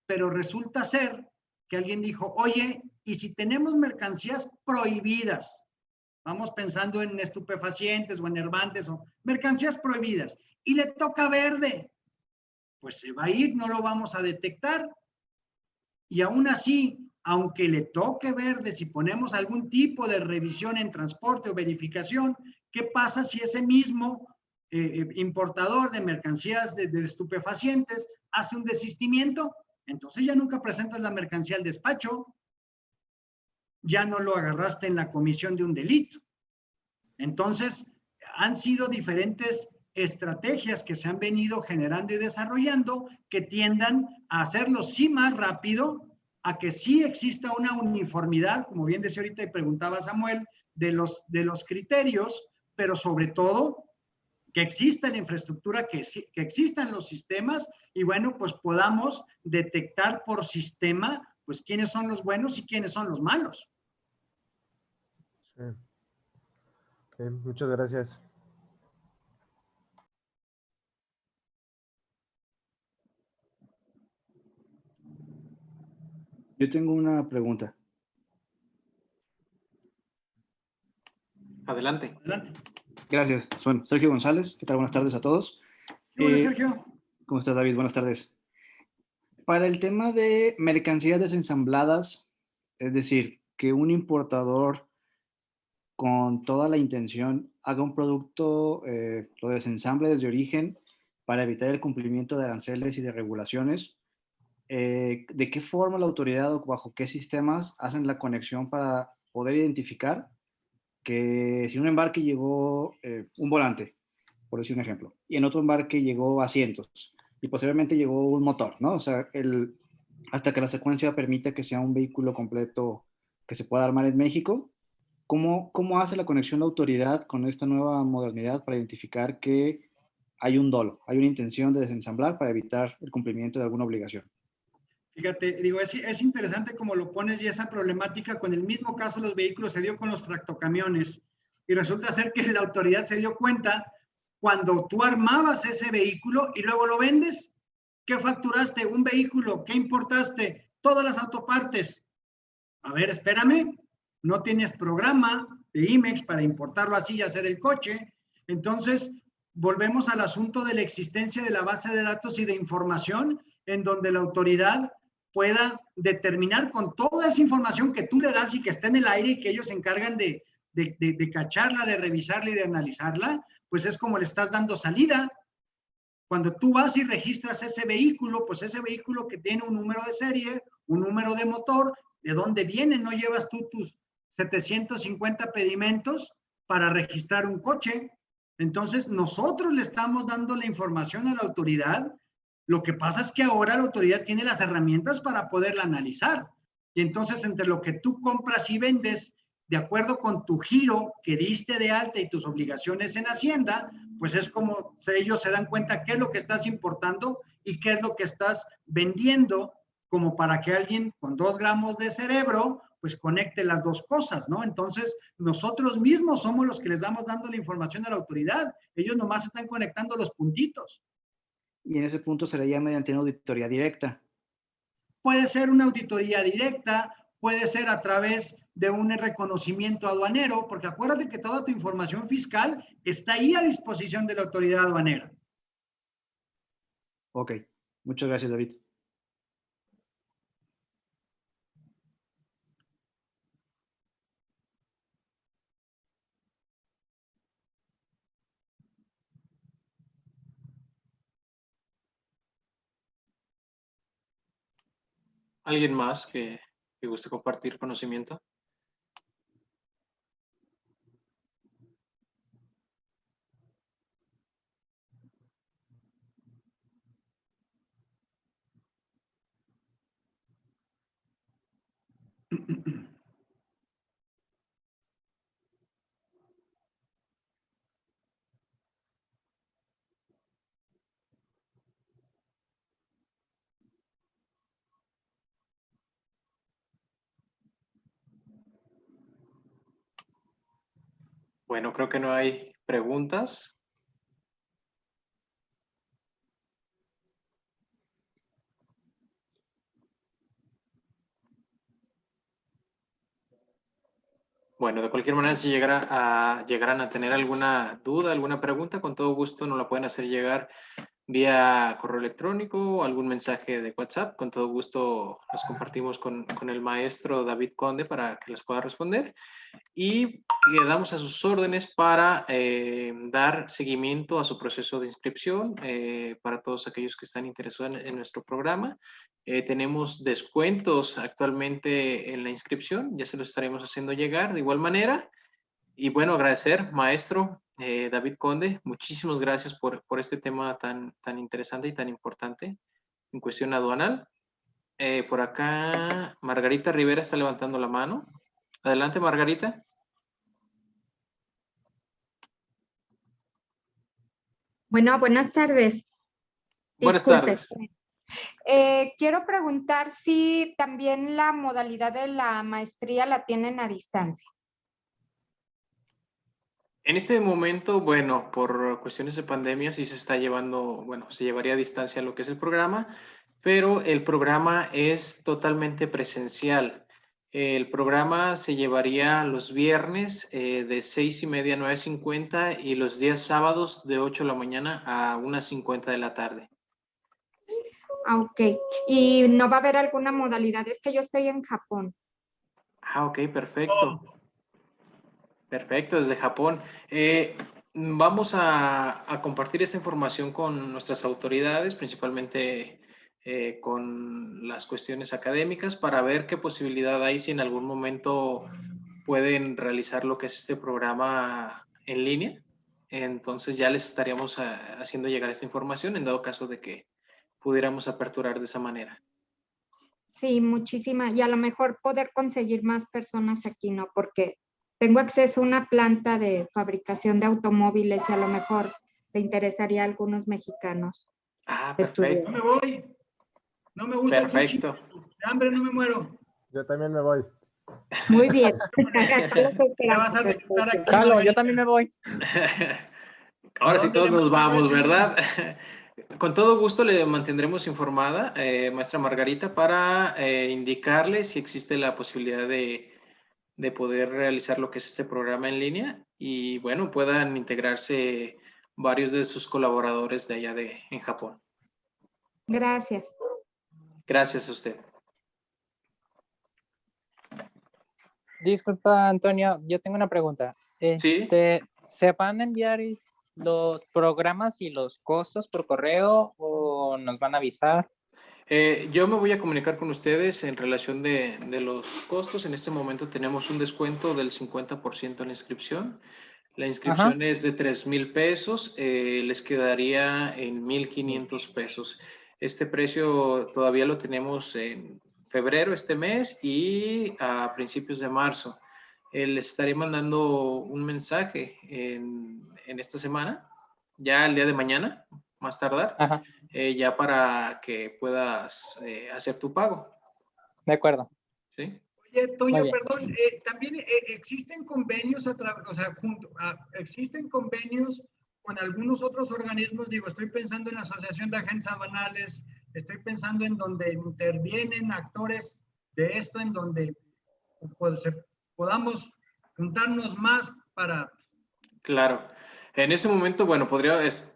pero resulta ser que alguien dijo, oye, ¿y si tenemos mercancías prohibidas? Vamos pensando en estupefacientes o enervantes o mercancías prohibidas, y le toca verde, pues se va a ir, no lo vamos a detectar. Y aún así, aunque le toque verde, si ponemos algún tipo de revisión en transporte o verificación, ¿qué pasa si ese mismo importador de mercancías de estupefacientes hace un desistimiento? Entonces ya nunca presentas la mercancía al despacho, ya no lo agarraste en la comisión de un delito. Entonces, han sido diferentes estrategias que se han venido generando y desarrollando que tiendan a hacerlo sí más rápido, a que sí exista una uniformidad, como bien decía ahorita y preguntaba Samuel, de los criterios, pero sobre todo que exista la infraestructura, que existan los sistemas y bueno, pues podamos detectar por sistema, pues quiénes son los buenos y quiénes son los malos. Sí. Sí, muchas gracias. Yo tengo una pregunta. Adelante. Adelante. Gracias. Soy Sergio González. ¿Qué tal? Buenas tardes a todos. Hola, Sergio. ¿Cómo estás, David? Buenas tardes. Para el tema de mercancías desensambladas, es decir, que un importador con toda la intención haga un producto, lo desensamble desde origen para evitar el cumplimiento de aranceles y de regulaciones, ¿de qué forma la autoridad o bajo qué sistemas hacen la conexión para poder identificar que si un embarque llegó un volante, por decir un ejemplo, y en otro embarque llegó asientos, y posteriormente llegó un motor, ¿no? O sea, hasta que la secuencia permita que sea un vehículo completo que se pueda armar en México? ¿Cómo hace la conexión la autoridad con esta nueva modernidad para identificar que hay un dolo, hay una intención de desensamblar para evitar el cumplimiento de alguna obligación? Fíjate, digo, es interesante como lo pones, y esa problemática con el mismo caso de los vehículos se dio con los tractocamiones. Y resulta ser que la autoridad se dio cuenta cuando tú armabas ese vehículo y luego lo vendes. ¿Qué facturaste? Un vehículo. ¿Qué importaste? Todas las autopartes. A ver, espérame. No tienes programa de IMEX para importarlo así y hacer el coche. Entonces, volvemos al asunto de la existencia de la base de datos y de información en donde la autoridad pueda determinar con toda esa información que tú le das y que está en el aire y que ellos se encargan de cacharla, de revisarla y de analizarla, pues es como le estás dando salida. Cuando tú vas y registras ese vehículo, pues ese vehículo que tiene un número de serie, un número de motor, ¿de dónde viene? No llevas tú tus 750 pedimentos para registrar un coche. Entonces, nosotros le estamos dando la información a la autoridad. Lo que pasa es que ahora la autoridad tiene las herramientas para poderla analizar. Y entonces, entre lo que tú compras y vendes, de acuerdo con tu giro que diste de alta y tus obligaciones en Hacienda, pues es como ellos se dan cuenta qué es lo que estás importando y qué es lo que estás vendiendo, como para que alguien con 2 gramos de cerebro pues conecte las dos cosas, ¿no? Entonces, nosotros mismos somos los que les damos dando la información a la autoridad. Ellos nomás están conectando los puntitos. Y en ese punto sería mediante una auditoría directa. Puede ser una auditoría directa, puede ser a través de un reconocimiento aduanero, porque acuérdate que toda tu información fiscal está ahí a disposición de la autoridad aduanera. Ok, muchas gracias, David. ¿Alguien más que guste compartir conocimiento? Bueno, creo que no hay preguntas. Bueno, de cualquier manera, si llegaran a tener alguna duda, alguna pregunta, con todo gusto nos la pueden hacer llegar vía correo electrónico o algún mensaje de WhatsApp. Con todo gusto los compartimos con el maestro David Conde para que les pueda responder. Y quedamos a sus órdenes para dar seguimiento a su proceso de inscripción para todos aquellos que están interesados en nuestro programa. Tenemos descuentos actualmente en la inscripción, ya se los estaremos haciendo llegar de igual manera. Y bueno, agradecer, maestro David Conde, muchísimas gracias por este tema tan interesante y tan importante en cuestión aduanal. Por acá, Margarita Rivera está levantando la mano. Adelante, Margarita. Bueno, buenas tardes. Buenas Disculpe. tardes. Quiero preguntar si también la modalidad de la maestría la tienen a distancia. En este momento, bueno, por cuestiones de pandemia sí se está llevando, bueno, se llevaría a distancia lo que es el programa, pero el programa es totalmente presencial. El programa se llevaría los viernes de 6:30 a 9:50 y los días sábados de 8 de la mañana a 1:50 de la tarde. Ah, ok. ¿Y no va a haber alguna modalidad? Es que yo estoy en Japón. Ah, ok, perfecto. Perfecto, desde Japón. Vamos a compartir esta información con nuestras autoridades, principalmente con las cuestiones académicas, para ver qué posibilidad hay si en algún momento pueden realizar lo que es este programa en línea. Entonces ya les estaríamos haciendo llegar esta información en dado caso de que pudiéramos aperturar de esa manera. Sí, muchísimas. Y a lo mejor poder conseguir más personas aquí, ¿no? Porque tengo acceso a una planta de fabricación de automóviles y a lo mejor le interesaría a algunos mexicanos Ah, estudiar. perfecto. No me voy. No me gusta el sushi. Perfecto. De hambre no me muero. Yo también me voy. Muy bien. Ya vas a estar aquí. Jalo, yo Margarita. también me voy. Ahora sí dónde todos le nos mando vamos, resumen? ¿verdad? Con todo gusto le mantendremos informada, maestra Margarita, para indicarle si existe la posibilidad de poder realizar lo que es este programa en línea y, bueno, puedan integrarse varios de sus colaboradores de allá en Japón. Gracias. Gracias a usted. Disculpa, Antonio, yo tengo una pregunta. Sí. ¿Se van a enviar los programas y los costos por correo o nos van a avisar? Yo me voy a comunicar con ustedes en relación de los costos. En este momento tenemos un descuento del 50% en la inscripción. La inscripción es de 3,000 pesos, les quedaría en 1,500 pesos. Este precio todavía lo tenemos en febrero, este mes, y a principios de marzo. Les estaré mandando un mensaje en esta semana, ya el día de mañana, más tardar, Ajá, ya para que puedas hacer tu pago. de acuerdo. ¿Sí? Oye, Toño, Muy bien. perdón, también existen convenios existen convenios con algunos otros organismos. Digo, estoy pensando en la Asociación de Agentes Aduanales, estoy pensando en donde intervienen actores de esto, en donde pues, podamos juntarnos más para... Claro. En ese momento, bueno,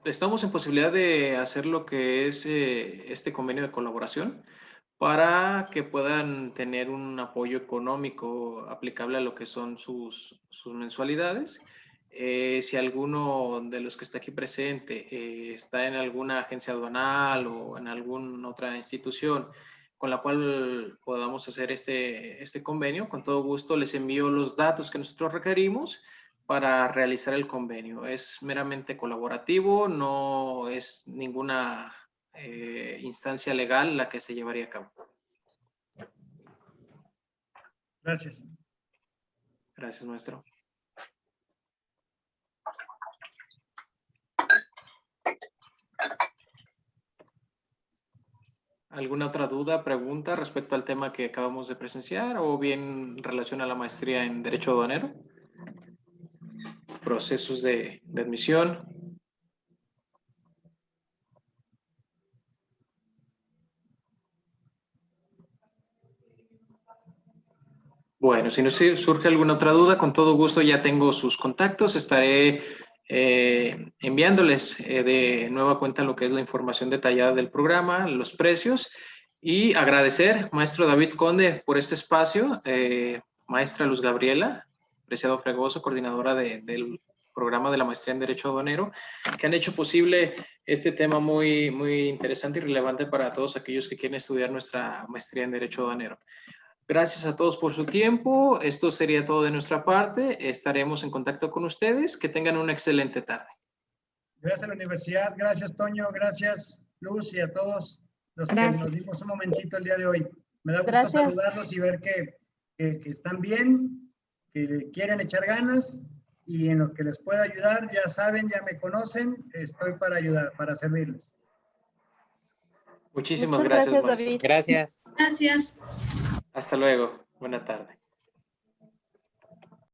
estamos en posibilidad de hacer lo que es este convenio de colaboración para que puedan tener un apoyo económico aplicable a lo que son sus mensualidades. Si alguno de los que está aquí presente está en alguna agencia aduanal o en alguna otra institución con la cual podamos hacer este convenio, con todo gusto les envío los datos que nosotros requerimos para realizar el convenio. Es meramente colaborativo, no es ninguna instancia legal la que se llevaría a cabo. Gracias. Gracias, maestro. ¿Alguna otra duda, pregunta respecto al tema que acabamos de presenciar o bien en relación a la maestría en Derecho Aduanero? Procesos de admisión. Bueno, si no surge alguna otra duda, con todo gusto ya tengo sus contactos. Estaré enviándoles de nueva cuenta lo que es la información detallada del programa, los precios y agradecer, maestro David Conde, por este espacio, maestra Luz Gabriela, Preciado Fregoso, coordinadora del programa de la maestría en Derecho Aduanero, que han hecho posible este tema muy, muy interesante y relevante para todos aquellos que quieren estudiar nuestra maestría en Derecho Aduanero. Gracias a todos por su tiempo. Esto sería todo de nuestra parte. Estaremos en contacto con ustedes. Que tengan una excelente tarde. Gracias a la universidad, gracias Toño, gracias Luz y a todos los que nos dimos un momentito el día de hoy. Me da gusto saludarlos y ver que están bien, que quieren echar ganas y en lo que les pueda ayudar, ya saben, ya me conocen, estoy para ayudar, para servirles. Muchísimas gracias, David. Gracias. Gracias. Hasta luego. Buena tarde.